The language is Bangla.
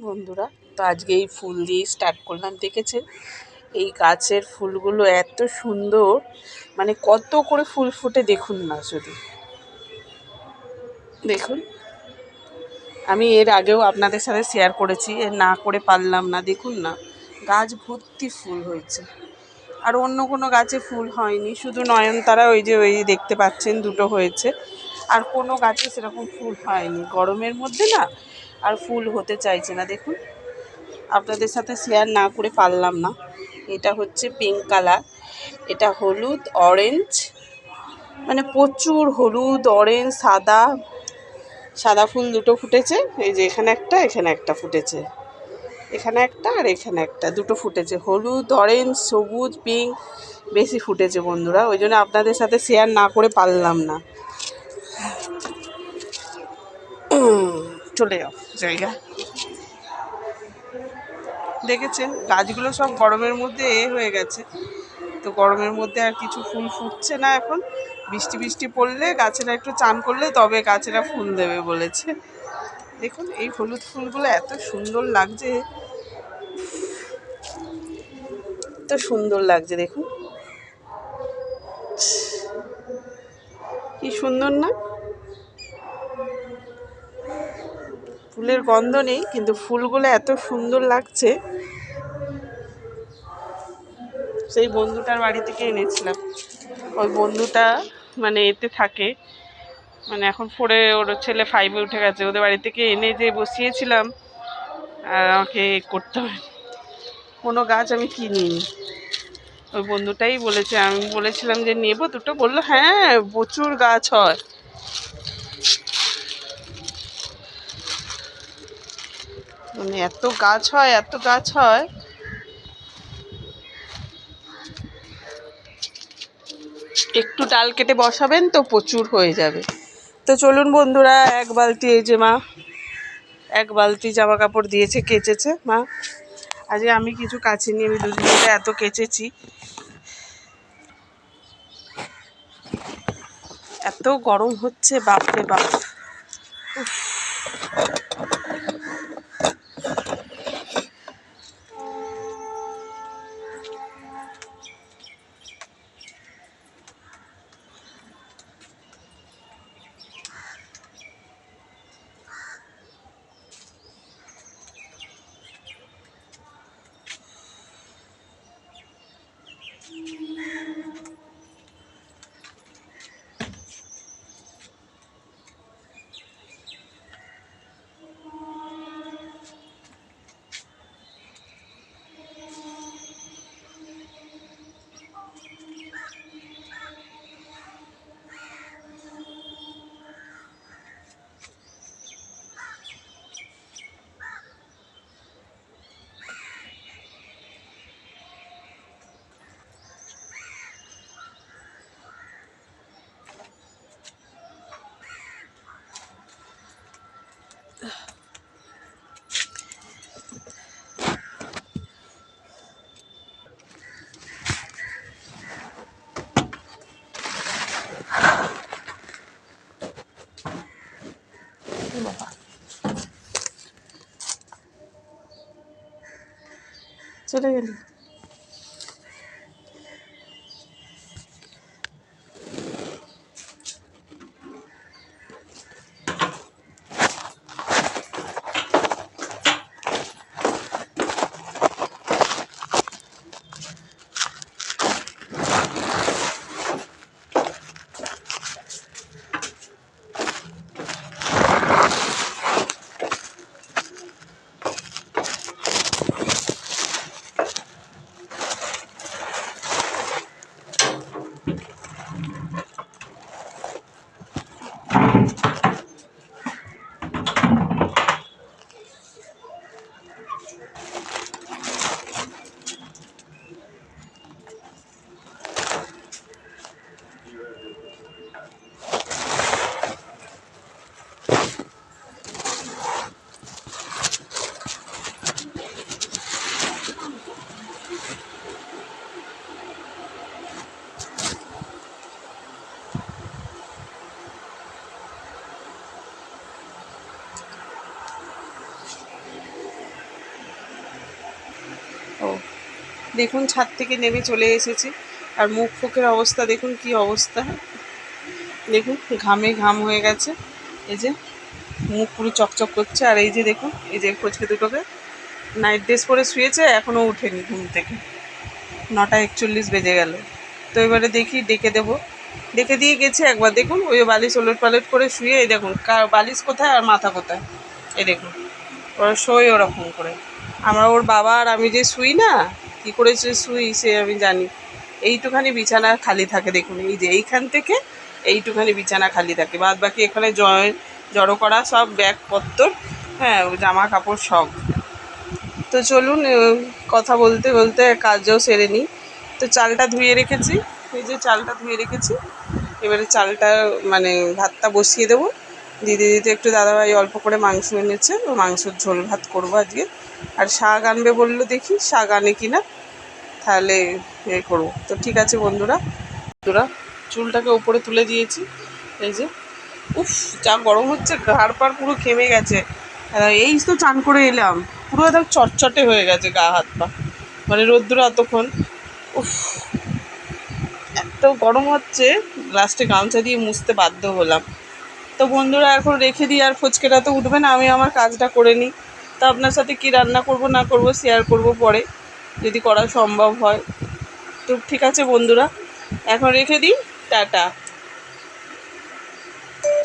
বন্ধুরা, তো আজকে এই ফুল দিয়ে স্টার্ট করলাম। দেখেছেন এই গাছের ফুলগুলো এত সুন্দর, মানে কত করে ফুল ফুটে দেখুন না, শুধু দেখুন। আমি এর আগেও আপনাদের সাথে শেয়ার করেছি, না করে পারলাম না। দেখুন না, গাছ ভর্তি ফুল হয়েছে। আর অন্য কোনো গাছে ফুল হয়নি, শুধু নয়নতারা ওই দেখতে পাচ্ছেন দুটো হয়েছে। আর কোনো গাছে সেরকম ফুল হয়নি। গরমের মধ্যে না আর ফুল হতে চাইছে না। দেখুন, আপনাদের সাথে শেয়ার না করে পারলাম না। এটা হচ্ছে পিঙ্ক কালার, এটা হলুদ অরেঞ্জ, মানে প্রচুর হলুদ অরেঞ্জ সাদা। সাদা ফুল দুটো ফুটেছে, এই যে এখানে একটা ফুটেছে, এখানে একটা আর এখানে একটা, দুটো ফুটেছে। হলুদ অরেঞ্জ সবুজ পিঙ্ক বেশি ফুটেছে বন্ধুরা, ওই জন্য আপনাদের সাথে শেয়ার না করে পারলাম না। চলে যাও জায়গা। দেখেছেন গাছগুলো সব গরমের মধ্যে হয়ে গেছে, তো গরমের মধ্যে আর কিছু ফুল ফুটছে না। এখন বৃষ্টি বৃষ্টি পড়লে গাছেরা একটু চান করলে তবে গাছেরা ফুল দেবে বলেছে। দেখুন এই হলুদ ফুলগুলো এত সুন্দর লাগছে, এত সুন্দর লাগছে। দেখুন কি সুন্দর না? ফুলের গন্ধ নেই, কিন্তু ফুলগুলো এত সুন্দর লাগছে। সেই বন্ধুটার বাড়ি থেকে এনেছিলাম। ওই বন্ধুটা মানে এতে থাকে, মানে এখন 4-এ, ওর ছেলে 5-এ উঠে গেছে। ওদের বাড়ি থেকে এনে যে বসিয়েছিলাম, আর আমাকে করতে হয়। কোনো গাছ আমি কিনিনি, ওই বন্ধুটাই বলেছে। আমি বলেছিলাম যে নেব দুটো, বললো হ্যাঁ প্রচুর গাছ হয়। মানে এত গাছ হয়, এত গাছ হয়। একটু ডাল কেটে বসাবেন তো প্রচুর হয়ে যাবে। তো চলুন বন্ধুরা, এক বালতি, এই যে মা এক বালতি জামা কাপড় দিয়েছে, কেচেছে মা। আজকে আমি কিছু কাচিনি, আমি দুদিন ধরে এত কেচেছি। এত গরম হচ্ছে, বাপরে বাপ। বাবা চলে গেলি। ও দেখুন ছাদ থেকে নেমে চলে এসেছি, আর মুখ ফুকের অবস্থা দেখুন কি অবস্থা, দেখুন ঘামে ঘাম হয়ে গেছে, এই যে মুখ পুরো চকচক করছে। আর এই যে দেখুন এই যে কোচকে দুটোকে নাইট ড্রেস পরে শুয়েছে, এখনও উঠেনি ঘুম থেকে, 9:41 বেজে গেল। তো এবারে দেখি ডেকে দেবো, ডেকে দিয়ে গেছে একবার, দেখুন ওই বালিশ ওলট পালট করে শুয়ে, এই দেখুন বালিশ কোথায় আর মাথা কোথায়, এই দেখুন ওরা শোয় ওরকম করে। আমরা ওর বাবা আর আমি যে শুই না, কী করে যে শুই সে আমি জানি। এইটুখানি বিছানা খালি থাকে, দেখুন এই যে এইখান থেকে এইটুখানি বিছানা খালি থাকে, বাদ বাকি এখানে জড়ো করা সব ব্যাগপত্র, হ্যাঁ জামা কাপড় সব। তো চলুন কথা বলতে বলতে কাজও সেরে নিই। তো চালটা ধুয়ে রেখেছি, এই যে চালটা ধুয়ে রেখেছি, এবারে চালটা মানে ভাতটা বসিয়ে দেবো। দিদি দিদি একটু দাদাভাই অল্প করে মাংস এনেছে, মাংসের ঝোল ভাত করবো আজকে। আর শাক আনবে বললো, দেখি শাক আনে কিনা, তাহলে এ করবো। তো ঠিক আছে বন্ধুরা, চুলটাকে উপরে তুলে দিয়েছি, এই যে উফ যা গরম হচ্ছে, ঘাড় পাড় পুরো ঘেমে গেছে। এই তো চান করে এলাম, পুরো একদম চটচটে হয়ে গেছে গা হাত পা, মানে রোদ্দুর এতক্ষণ, উফ এত গরম হচ্ছে, লাস্টে গামছা দিয়ে মুছতে বাধ্য হলাম। তো বন্ধুরা এখন রেখে দিই, আর ফুচকেটা তো উঠবে না, আমি আমার কাজটা করে নিই। তো আপনার সাথে কি রান্না করব না করব শেয়ার করব পরে, যদি করা সম্ভব হয়। তো ঠিক আছে বন্ধুরা, এখন রেখে দিই, টাটা।